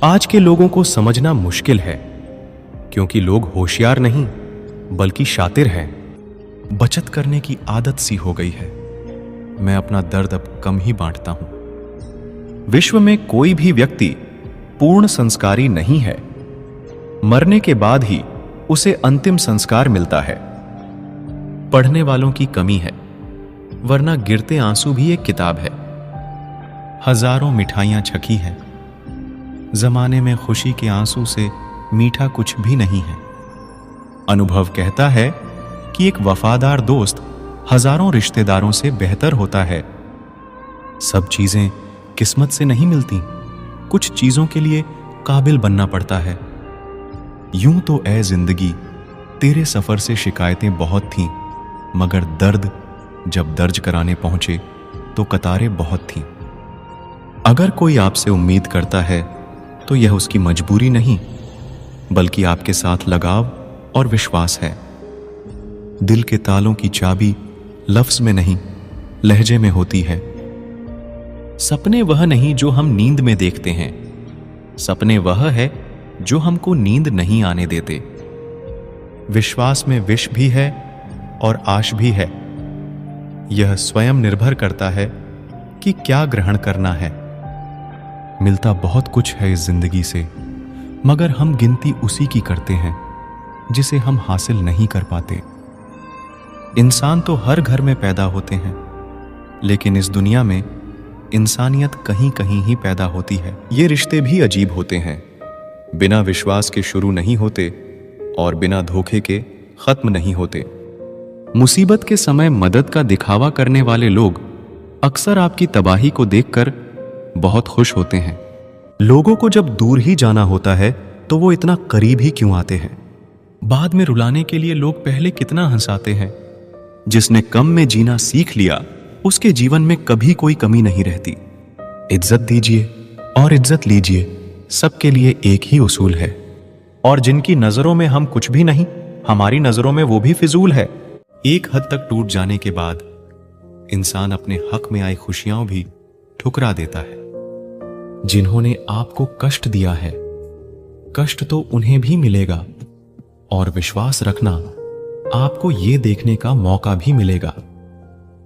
आज के लोगों को समझना मुश्किल है, क्योंकि लोग होशियार नहीं बल्कि शातिर हैं। बचत करने की आदत सी हो गई है। मैं अपना दर्द अब कम ही बांटता हूं। विश्व में कोई भी व्यक्ति पूर्ण संस्कारी नहीं है। मरने के बाद ही उसे अंतिम संस्कार मिलता है। पढ़ने वालों की कमी है, वरना गिरते आंसू भी एक किताब है। हजारों मिठाइयां छकी हैं, जमाने में खुशी के आंसू से मीठा कुछ भी नहीं है। अनुभव कहता है कि एक वफादार दोस्त हजारों रिश्तेदारों से बेहतर होता है। सब चीजें किस्मत से नहीं मिलती, कुछ चीजों के लिए काबिल बनना पड़ता है। यूं तो ऐ जिंदगी तेरे सफर से शिकायतें बहुत थीं, मगर दर्द जब दर्ज कराने पहुंचे तो कतारें बहुत थीं। अगर कोई आपसे उम्मीद करता है तो यह उसकी मजबूरी नहीं, बल्कि आपके साथ लगाव और विश्वास है। दिल के तालों की चाबी लफ्ज में नहीं, लहजे में होती है। सपने वह नहीं जो हम नींद में देखते हैं, सपने वह है जो हमको नींद नहीं आने देते। विश्वास में विष भी है और आश भी है। यह स्वयं निर्भर करता है कि क्या ग्रहण करना है। मिलता बहुत कुछ है इस जिंदगी से, मगर हम गिनती उसी की करते हैं जिसे हम हासिल नहीं कर पाते। इंसान तो हर घर में पैदा होते हैं, लेकिन इस दुनिया में इंसानियत कहीं कहीं ही पैदा होती है। ये रिश्ते भी अजीब होते हैं, बिना विश्वास के शुरू नहीं होते और बिना धोखे के खत्म नहीं होते। मुसीबत के समय मदद का दिखावा करने वाले लोग अक्सर आपकी तबाही को देखकर बहुत खुश होते हैं। लोगों को जब दूर ही जाना होता है तो वो इतना करीब ही क्यों आते हैं। बाद में रुलाने के लिए लोग पहले कितना हंसाते हैं। जिसने कम में जीना सीख लिया, उसके जीवन में कभी कोई कमी नहीं रहती। इज्जत दीजिए और इज्जत लीजिए, सबके लिए एक ही उसूल है। और जिनकी नजरों में हम कुछ भी नहीं, हमारी नजरों में वो भी फिजूल है। एक हद तक टूट जाने के बाद इंसान अपने हक में आई खुशियां भी ठुकरा देता है। जिन्होंने आपको कष्ट दिया है, कष्ट तो उन्हें भी मिलेगा, और विश्वास रखना आपको ये देखने का मौका भी मिलेगा।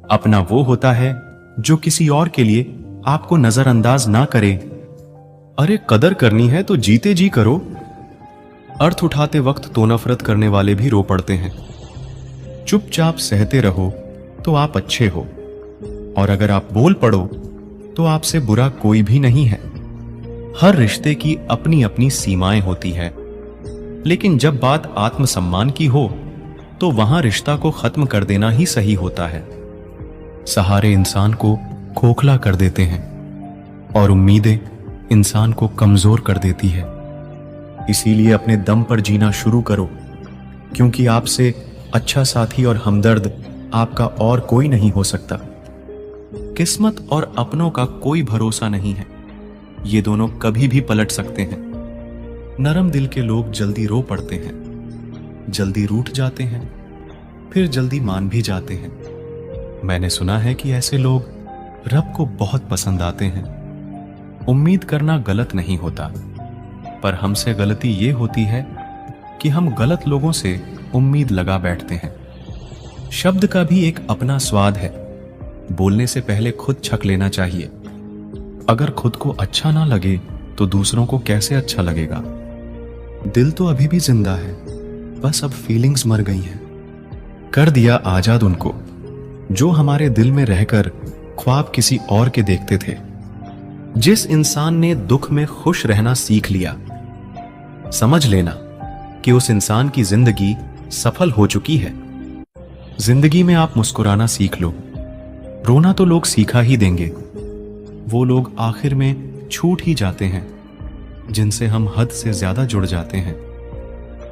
अपना वो होता है जो किसी और के लिए आपको नजरअंदाज ना करे। अरे कदर करनी है तो जीते जी करो। अर्थ उठाते वक्त तो नफरत करने वाले भी रो पड़ते हैं। चुपचाप सहते रहो तो आप अच्छे हो, और अगर आप बोल पड़ो तो आपसे बुरा कोई भी नहीं है। हर रिश्ते की अपनी अपनी सीमाएं होती है, लेकिन जब बात आत्मसम्मान की हो तो वहां रिश्ता को खत्म कर देना ही सही होता है। सहारे इंसान को खोखला कर देते हैं और उम्मीदें इंसान को कमजोर कर देती है। इसीलिए अपने दम पर जीना शुरू करो, क्योंकि आपसे अच्छा साथी और हमदर्द आपका और कोई नहीं हो सकता। किस्मत और अपनों का कोई भरोसा नहीं है, ये दोनों कभी भी पलट सकते हैं। नरम दिल के लोग जल्दी रो पड़ते हैं, जल्दी रूठ जाते हैं, फिर जल्दी मान भी जाते हैं। मैंने सुना है कि ऐसे लोग रब को बहुत पसंद आते हैं। उम्मीद करना गलत नहीं होता, पर हमसे गलती ये होती है कि हम गलत लोगों से उम्मीद लगा बैठते हैं। शब्द का भी एक अपना स्वाद है। बोलने से पहले खुद छक लेना चाहिए। अगर खुद को अच्छा ना लगे तो दूसरों को कैसे अच्छा लगेगा। दिल तो अभी भी जिंदा है, बस अब फीलिंग्स मर गई हैं। कर दिया आजाद उनको जो हमारे दिल में रहकर ख्वाब किसी और के देखते थे। जिस इंसान ने दुख में खुश रहना सीख लिया, समझ लेना कि उस इंसान की जिंदगी सफल हो चुकी है। जिंदगी में आप मुस्कुराना सीख लो, रोना तो लोग सीखा ही देंगे। वो लोग आखिर में छूट ही जाते हैं जिनसे हम हद से ज्यादा जुड़ जाते हैं।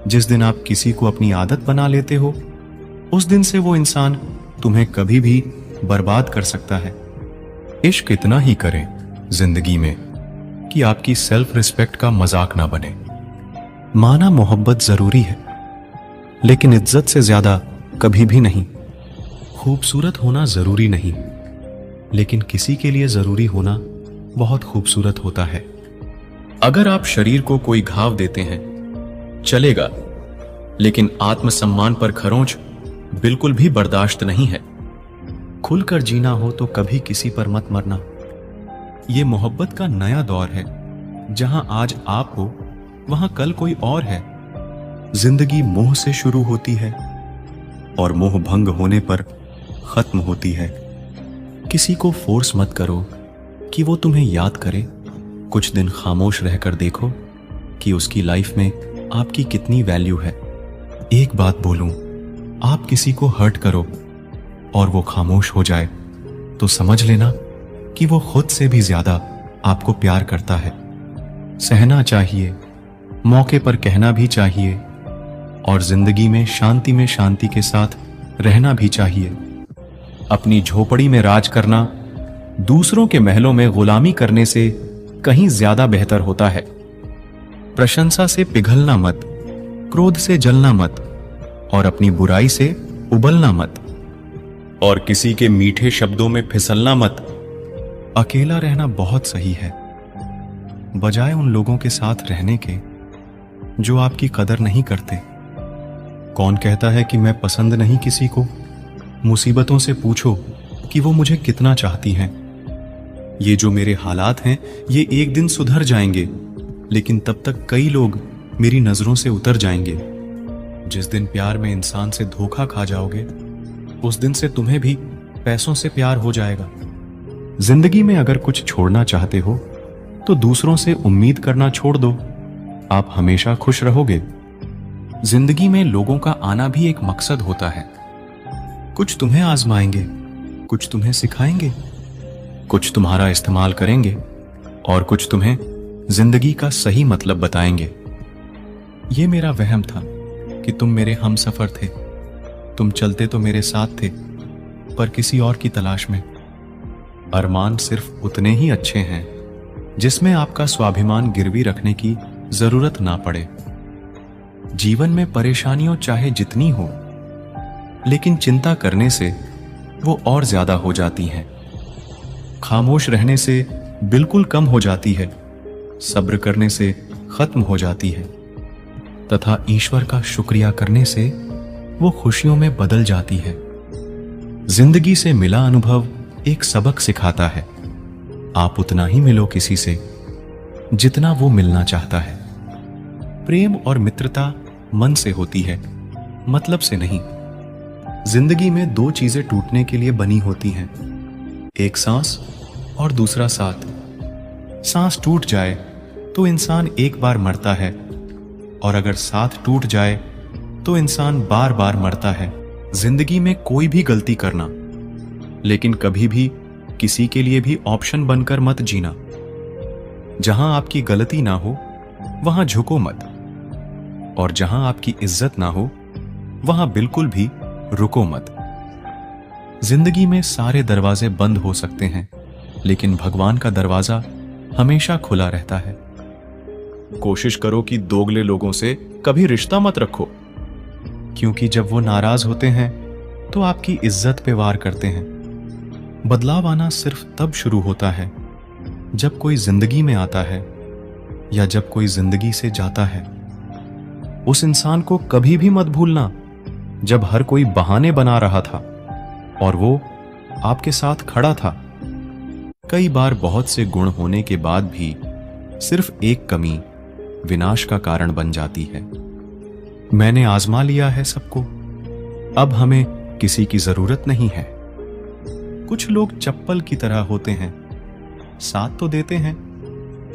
जिस दिन आप किसी को अपनी आदत बना लेते हो, उस दिन से वो इंसान तुम्हें कभी भी बर्बाद कर सकता है। इश्क इतना ही करें जिंदगी में कि आपकी सेल्फ रिस्पेक्ट का मजाक ना बने। माना मोहब्बत जरूरी है, लेकिन इज्जत से ज्यादा कभी भी नहीं। खूबसूरत होना जरूरी नहीं, लेकिन किसी के लिए जरूरी होना बहुत खूबसूरत होता है। अगर आप शरीर को कोई घाव देते हैं चलेगा, लेकिन आत्मसम्मान पर खरोंच बिल्कुल भी बर्दाश्त नहीं है। खुलकर जीना हो तो कभी किसी पर मत मरना। यह मोहब्बत का नया दौर है, जहां आज आप हो वहां कल कोई और है। जिंदगी मोह से शुरू होती है और मोह भंग होने पर खत्म होती है। किसी को फोर्स मत करो कि वो तुम्हें याद करे। कुछ दिन खामोश रहकर देखो कि उसकी लाइफ में आपकी कितनी वैल्यू है। एक बात बोलूं, आप किसी को हर्ट करो और वो खामोश हो जाए तो समझ लेना कि वो खुद से भी ज्यादा आपको प्यार करता है। सहना चाहिए, मौके पर कहना भी चाहिए और जिंदगी में शांति के साथ रहना भी चाहिए। अपनी झोपड़ी में राज करना दूसरों के महलों में गुलामी करने से कहीं ज्यादा बेहतर होता है। प्रशंसा से पिघलना मत, क्रोध से जलना मत और अपनी बुराई से उबलना मत और किसी के मीठे शब्दों में फिसलना मत। अकेला रहना बहुत सही है, बजाय उन लोगों के साथ रहने के जो आपकी कदर नहीं करते। कौन कहता है कि मैं पसंद नहीं किसी को? मुसीबतों से पूछो कि वो मुझे कितना चाहती हैं। ये जो मेरे हालात हैं ये एक दिन सुधर जाएंगे, लेकिन तब तक कई लोग मेरी नजरों से उतर जाएंगे। जिस दिन प्यार में इंसान से धोखा खा जाओगे उस दिन से तुम्हें भी पैसों से प्यार हो जाएगा। जिंदगी में अगर कुछ छोड़ना चाहते हो तो दूसरों से उम्मीद करना छोड़ दो, आप हमेशा खुश रहोगे। जिंदगी में लोगों का आना भी एक मकसद होता है। कुछ तुम्हें आजमाएंगे, कुछ तुम्हें सिखाएंगे, कुछ तुम्हारा इस्तेमाल करेंगे और कुछ तुम्हें जिंदगी का सही मतलब बताएंगे। ये मेरा वहम था कि तुम मेरे हमसफर थे। तुम चलते तो मेरे साथ थे, पर किसी और की तलाश में। अरमान सिर्फ उतने ही अच्छे हैं जिसमें आपका स्वाभिमान गिरवी रखने की जरूरत ना पड़े। जीवन में परेशानियों चाहे जितनी हो, लेकिन चिंता करने से वो और ज्यादा हो जाती हैं। खामोश रहने से बिल्कुल कम हो जाती है, सब्र करने से खत्म हो जाती है तथा ईश्वर का शुक्रिया करने से वो खुशियों में बदल जाती है। जिंदगी से मिला अनुभव एक सबक सिखाता है। आप उतना ही मिलो किसी से जितना वो मिलना चाहता है। प्रेम और मित्रता मन से होती है, मतलब से नहीं। जिंदगी में दो चीजें टूटने के लिए बनी होती हैं, एक सांस और दूसरा साथ। सांस टूट जाए तो इंसान एक बार मरता है और अगर साथ टूट जाए तो इंसान बार बार मरता है। जिंदगी में कोई भी गलती करना, लेकिन कभी भी किसी के लिए भी ऑप्शन बनकर मत जीना। जहां आपकी गलती ना हो वहां झुको मत, और जहां आपकी इज्जत ना हो वहां बिल्कुल भी रुको मत। जिंदगी में सारे दरवाजे बंद हो सकते हैं, लेकिन भगवान का दरवाजा हमेशा खुला रहता है। कोशिश करो कि दोगले लोगों से कभी रिश्ता मत रखो, क्योंकि जब वो नाराज होते हैं तो आपकी इज्जत पे वार करते हैं। बदलाव आना सिर्फ तब शुरू होता है जब कोई जिंदगी में आता है या जब कोई जिंदगी से जाता है। उस इंसान को कभी भी मत भूलना जब हर कोई बहाने बना रहा था और वो आपके साथ खड़ा था। कई बार बहुत से गुण होने के बाद भी सिर्फ एक कमी विनाश का कारण बन जाती है। मैंने आजमा लिया है सबको, अब हमें किसी की जरूरत नहीं है। कुछ लोग चप्पल की तरह होते हैं, साथ तो देते हैं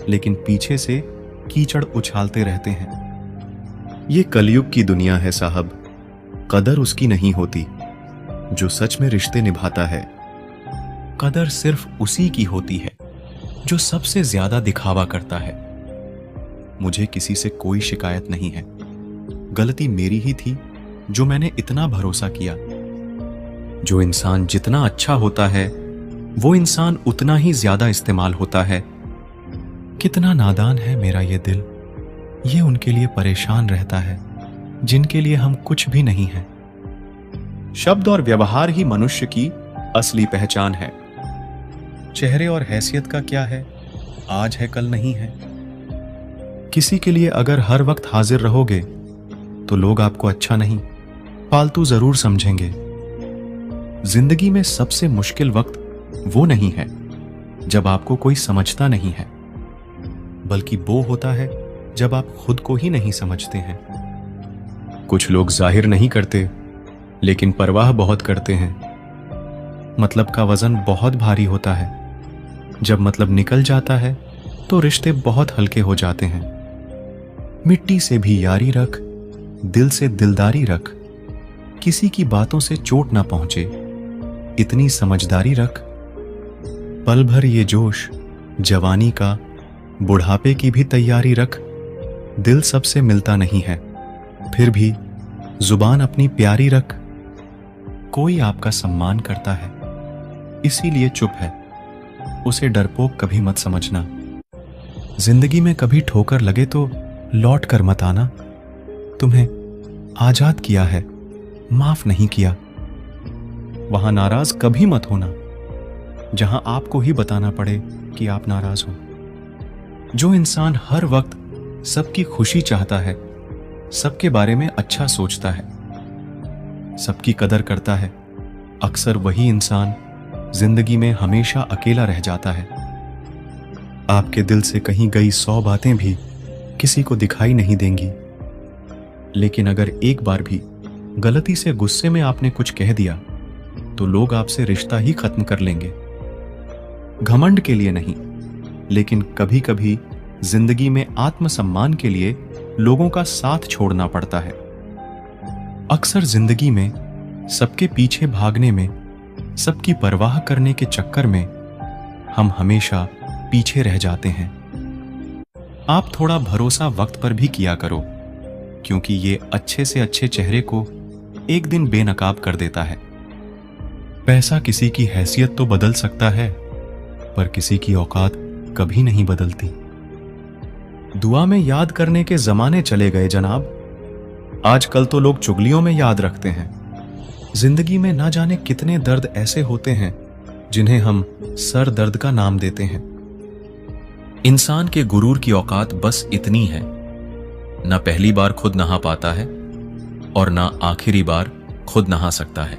लेकिन पीछे से कीचड़ उछालते रहते हैं। ये कलयुग की दुनिया है साहब, कदर उसकी नहीं होती जो सच में रिश्ते निभाता है। कदर सिर्फ उसी की होती है जो सबसे ज्यादा दिखावा करता है। मुझे किसी से कोई शिकायत नहीं है, गलती मेरी ही थी जो मैंने इतना भरोसा किया। जो इंसान जितना अच्छा होता है वो इंसान उतना ही ज्यादा इस्तेमाल होता है। कितना नादान है मेरा ये दिल, ये उनके लिए परेशान रहता है जिनके लिए हम कुछ भी नहीं हैं। शब्द और व्यवहार ही मनुष्य की असली पहचान है। चेहरे और हैसियत का क्या है, आज है कल नहीं है। किसी के लिए अगर हर वक्त हाजिर रहोगे तो लोग आपको अच्छा नहीं, फालतू जरूर समझेंगे। जिंदगी में सबसे मुश्किल वक्त वो नहीं है जब आपको कोई समझता नहीं है, बल्कि वो होता है जब आप खुद को ही नहीं समझते हैं। कुछ लोग जाहिर नहीं करते लेकिन परवाह बहुत करते हैं। मतलब का वजन बहुत भारी होता है। जब मतलब निकल जाता है तो रिश्ते बहुत हल्के हो जाते हैं। मिट्टी से भी यारी रख, दिल से दिलदारी रख, किसी की बातों से चोट ना पहुंचे, इतनी समझदारी रख। पल भर ये जोश जवानी का, बुढ़ापे की भी तैयारी रख। दिल सबसे मिलता नहीं है, फिर भी जुबान अपनी प्यारी रख। कोई आपका सम्मान करता है इसीलिए चुप है, उसे डरपोक कभी मत समझना। जिंदगी में कभी ठोकर लगे तो लौट कर मत आना। तुम्हें आजाद किया है, माफ नहीं किया। वहां नाराज कभी मत होना जहां आपको ही बताना पड़े कि आप नाराज हो। जो इंसान हर वक्त सबकी खुशी चाहता है, सबके बारे में अच्छा सोचता है, सबकी कदर करता है, अक्सर वही इंसान जिंदगी में हमेशा अकेला रह जाता है। आपके दिल से कहीं गई 100 बातें भी किसी को दिखाई नहीं देंगी, लेकिन अगर एक बार भी गलती से गुस्से में आपने कुछ कह दिया तो लोग आपसे रिश्ता ही खत्म कर लेंगे। घमंड के लिए नहीं, लेकिन कभी कभी जिंदगी में आत्मसम्मान के लिए लोगों का साथ छोड़ना पड़ता है। अक्सर जिंदगी में सबके पीछे भागने में, सबकी परवाह करने के चक्कर में हम हमेशा पीछे रह जाते हैं। आप थोड़ा भरोसा वक्त पर भी किया करो, क्योंकि ये अच्छे से अच्छे चेहरे को एक दिन बेनकाब कर देता है। पैसा किसी की हैसियत तो बदल सकता है, पर किसी की औकात कभी नहीं बदलती। दुआ में याद करने के जमाने चले गए जनाब। आजकल तो लोग चुगलियों में याद रखते हैं। जिंदगी में ना जाने कितने दर्द ऐसे होते हैं जिन्हें हम सर दर्द का नाम देते हैं। इंसान के गुरूर की औकात बस इतनी है, ना पहली बार खुद नहा पाता है और ना आखिरी बार खुद नहा सकता है।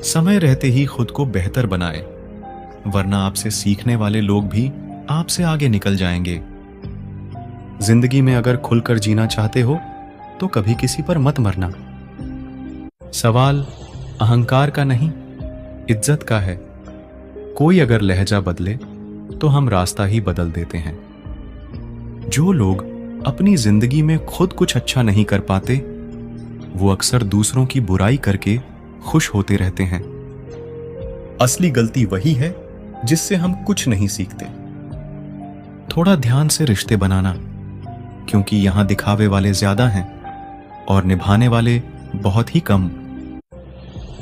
समय रहते ही खुद को बेहतर बनाए, वरना आपसे सीखने वाले लोग भी आपसे आगे निकल जाएंगे। जिंदगी में अगर खुलकर जीना चाहते हो तो कभी किसी पर मत मरना। सवाल अहंकार का नहीं, इज्जत का है। कोई अगर लहजा बदले तो हम रास्ता ही बदल देते हैं। जो लोग अपनी जिंदगी में खुद कुछ अच्छा नहीं कर पाते, वो अक्सर दूसरों की बुराई करके खुश होते रहते हैं। असली गलती वही है जिससे हम कुछ नहीं सीखते। थोड़ा ध्यान से रिश्ते बनाना, क्योंकि यहां दिखावे वाले ज्यादा हैं और निभाने वाले बहुत ही कम।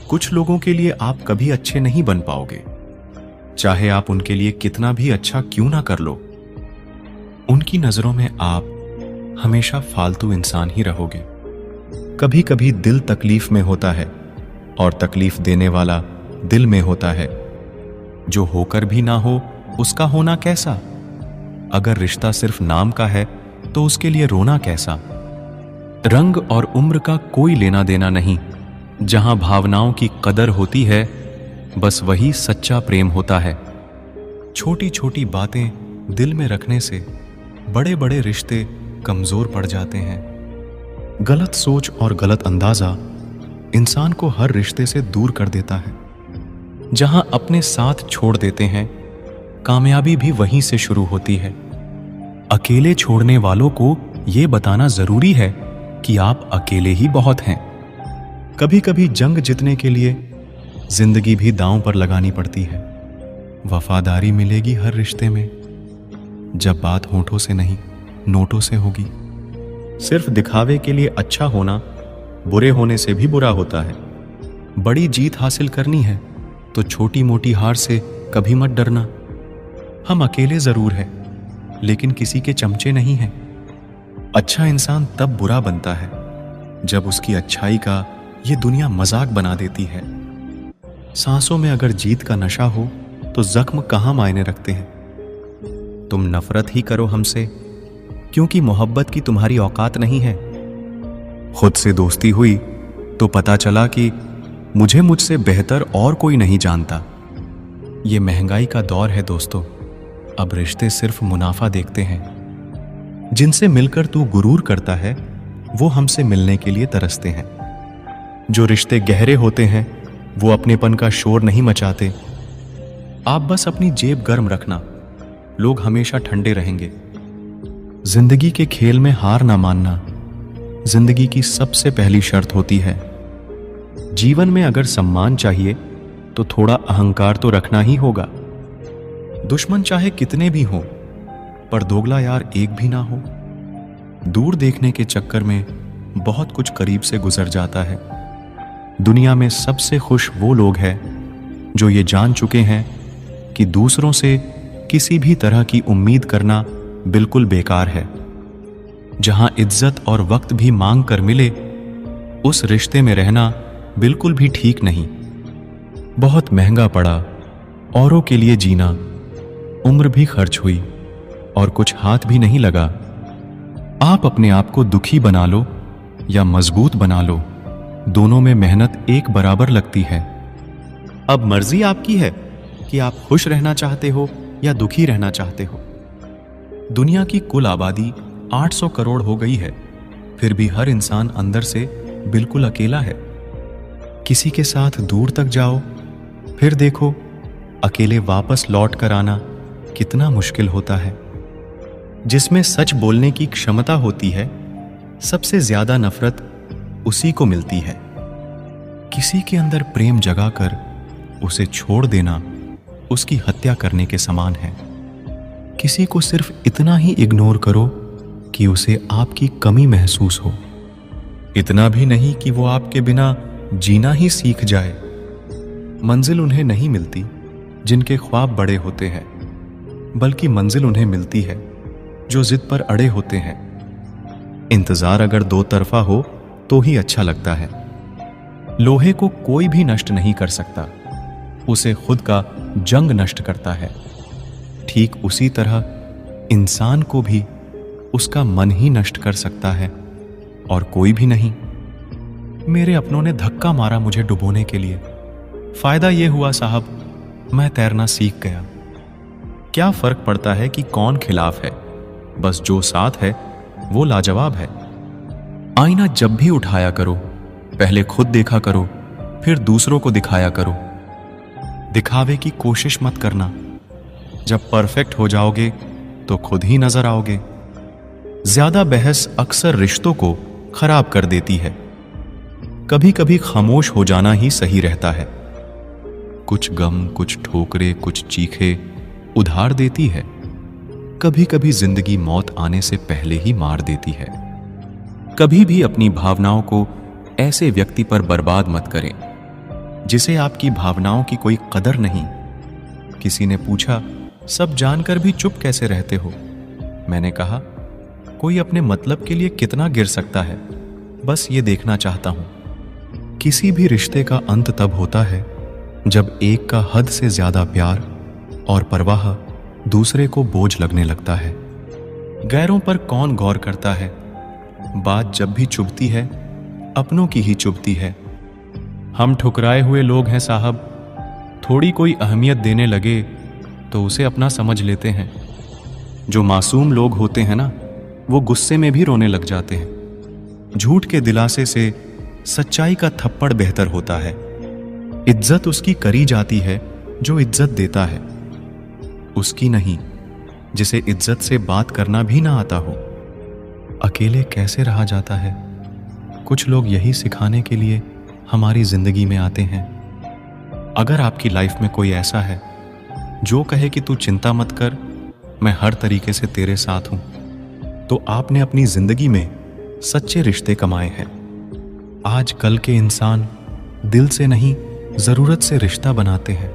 कुछ लोगों के लिए आप कभी अच्छे नहीं बन पाओगे, चाहे आप उनके लिए कितना भी अच्छा क्यों ना कर लो। उनकी नजरों में आप हमेशा फालतू इंसान ही रहोगे। कभी कभी दिल तकलीफ में होता है और तकलीफ देने वाला दिल में होता है। जो होकर भी ना हो उसका होना कैसा। अगर रिश्ता सिर्फ नाम का है तो उसके लिए रोना कैसा। रंग और उम्र का कोई लेना देना नहीं। जहां भावनाओं की कदर होती है, बस वही सच्चा प्रेम होता है। छोटी छोटी बातें दिल में रखने से बड़े बड़े रिश्ते कमजोर पड़ जाते हैं। गलत सोच और गलत अंदाजा इंसान को हर रिश्ते से दूर कर देता है। जहां अपने साथ छोड़ देते हैं, कामयाबी भी वहीं से शुरू होती है। अकेले छोड़ने वालों को यह बताना जरूरी है कि आप अकेले ही बहुत हैं। कभी कभी जंग जीतने के लिए जिंदगी भी दांव पर लगानी पड़ती है। वफादारी मिलेगी हर रिश्ते में, जब बात होठों से नहीं नोटों से होगी। सिर्फ दिखावे के लिए अच्छा होना बुरे होने से भी बुरा होता है। बड़ी जीत हासिल करनी है तो छोटी मोटी हार से कभी मत डरना। हम अकेले जरूर हैं, लेकिन किसी के चमचे नहीं हैं। अच्छा इंसान तब बुरा बनता है जब उसकी अच्छाई का ये दुनिया मजाक बना देती है। सांसों में अगर जीत का नशा हो तो जख्म कहां मायने रखते हैं। तुम नफरत ही करो हमसे, क्योंकि मोहब्बत की तुम्हारी औकात नहीं है। खुद से दोस्ती हुई तो पता चला कि मुझसे बेहतर और कोई नहीं जानता। ये महंगाई का दौर है दोस्तों, अब रिश्ते सिर्फ मुनाफा देखते हैं। जिनसे मिलकर तू गुरूर करता है वो हमसे मिलने के लिए तरसते हैं। जो रिश्ते गहरे होते हैं वो अपनेपन का शोर नहीं मचाते। आप बस अपनी जेब गर्म रखना, लोग हमेशा ठंडे रहेंगे। जिंदगी के खेल में हार ना मानना जिंदगी की सबसे पहली शर्त होती है। जीवन में अगर सम्मान चाहिए तो थोड़ा अहंकार तो रखना ही होगा। दुश्मन चाहे कितने भी हों, पर दोगला यार एक भी ना हो। दूर देखने के चक्कर में बहुत कुछ करीब से गुजर जाता है। दुनिया में सबसे खुश वो लोग हैं जो ये जान चुके हैं कि दूसरों से किसी भी तरह की उम्मीद करना बिल्कुल बेकार है। जहां इज्जत और वक्त भी मांग कर मिले, उस रिश्ते में रहना बिल्कुल भी ठीक नहीं। बहुत महंगा पड़ा औरों के लिए जीना, उम्र भी खर्च हुई और कुछ हाथ भी नहीं लगा। आप अपने आप को दुखी बना लो या मजबूत बना लो, दोनों में मेहनत एक बराबर लगती है। अब मर्जी आपकी है कि आप खुश रहना चाहते हो या दुखी रहना चाहते हो। दुनिया की कुल आबादी 800 करोड़ हो गई है, फिर भी हर इंसान अंदर से बिल्कुल अकेला है। किसी के साथ दूर तक जाओ, फिर देखो अकेले वापस लौट कर आना कितना मुश्किल होता है। जिसमें सच बोलने की क्षमता होती है, सबसे ज्यादा नफरत उसी को मिलती है। किसी के अंदर प्रेम जगाकर उसे छोड़ देना उसकी हत्या करने के समान है। किसी को सिर्फ इतना ही इग्नोर करो कि उसे आपकी कमी महसूस हो, इतना भी नहीं कि वो आपके बिना जीना ही सीख जाए। मंजिल उन्हें नहीं मिलती जिनके ख्वाब बड़े होते हैं, बल्कि मंजिल उन्हें मिलती है जो जिद पर अड़े होते हैं। इंतजार अगर दो तरफा हो तो ही अच्छा लगता है। लोहे को कोई भी नष्ट नहीं कर सकता, उसे खुद का जंग नष्ट करता है। ठीक उसी तरह इंसान को भी उसका मन ही नष्ट कर सकता है और कोई भी नहीं। मेरे अपनों ने धक्का मारा मुझे डुबोने के लिए। फायदा यह हुआ साहब, मैं तैरना सीख गया। क्या फर्क पड़ता है कि कौन खिलाफ है, बस जो साथ है वो लाजवाब है। आईना जब भी उठाया करो, पहले खुद देखा करो, फिर दूसरों को दिखाया करो। दिखावे की कोशिश मत करना। जब परफेक्ट हो जाओगे तो खुद ही नजर आओगे। ज्यादा बहस अक्सर रिश्तों को खराब कर देती है। कभी कभी खामोश हो जाना ही सही रहता है। कुछ गम, कुछ ठोकरे, कुछ चीखे उधार देती है। कभी कभी जिंदगी मौत आने से पहले ही मार देती है। कभी भी अपनी भावनाओं को ऐसे व्यक्ति पर बर्बाद मत करें जिसे आपकी भावनाओं की कोई कदर नहीं। किसी ने पूछा, सब जानकर भी चुप कैसे रहते हो? मैंने कहा, कोई अपने मतलब के लिए कितना गिर सकता है, बस ये देखना चाहता हूं। किसी भी रिश्ते का अंत तब होता है जब एक का हद से ज्यादा प्यार और परवाह दूसरे को बोझ लगने लगता है। गैरों पर कौन गौर करता है? बात जब भी चुभती है, अपनों की ही चुभती है। हम ठुकराए हुए लोग हैं साहब। थोड़ी कोई अहमियत देने लगे तो उसे अपना समझ लेते हैं। जो मासूम लोग होते हैं ना, वो गुस्से में भी रोने लग जाते हैं। झूठ के दिलासे से सच्चाई का थप्पड़ बेहतर होता है। इज्जत उसकी करी जाती है जो इज्जत देता है, उसकी नहीं जिसे इज्जत से बात करना भी ना आता हो। अकेले कैसे रहा जाता है? कुछ लोग यही सिखाने के लिए हमारी जिंदगी में आते हैं। अगर आपकी लाइफ में कोई ऐसा है जो कहे कि तू चिंता मत कर, मैं हर तरीके से तेरे साथ हूं, तो आपने अपनी जिंदगी में सच्चे रिश्ते कमाए हैं। आज कल के इंसान दिल से नहीं, जरूरत से रिश्ता बनाते हैं।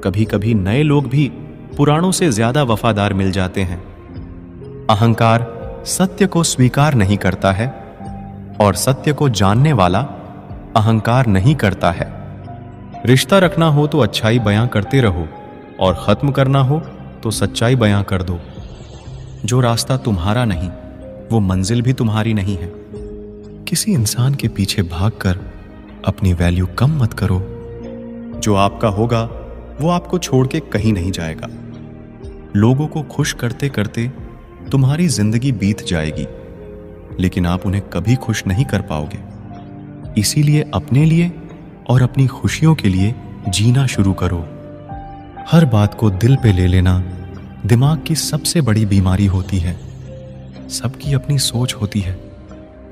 कभी कभी नए लोग भी पुरानों से ज्यादा वफादार मिल जाते हैं। अहंकार सत्य को स्वीकार नहीं करता है और सत्य को जानने वाला अहंकार नहीं करता है। रिश्ता रखना हो तो अच्छाई बयां करते रहो और खत्म करना हो तो सच्चाई बयां कर दो। जो रास्ता तुम्हारा नहीं, वो मंजिल भी तुम्हारी नहीं है। किसी इंसान के पीछे भागकर अपनी वैल्यू कम मत करो। जो आपका होगा वो आपको छोड़ के कहीं नहीं जाएगा। लोगों को खुश करते करते तुम्हारी जिंदगी बीत जाएगी, लेकिन आप उन्हें कभी खुश नहीं कर पाओगे। इसीलिए अपने लिए और अपनी खुशियों के लिए जीना शुरू करो। हर बात को दिल पे ले लेना दिमाग की सबसे बड़ी बीमारी होती है। सबकी अपनी सोच होती है।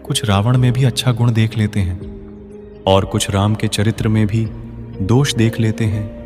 कुछ रावण में भी अच्छा गुण देख लेते हैं और कुछ राम के चरित्र में भी दोष देख लेते हैं।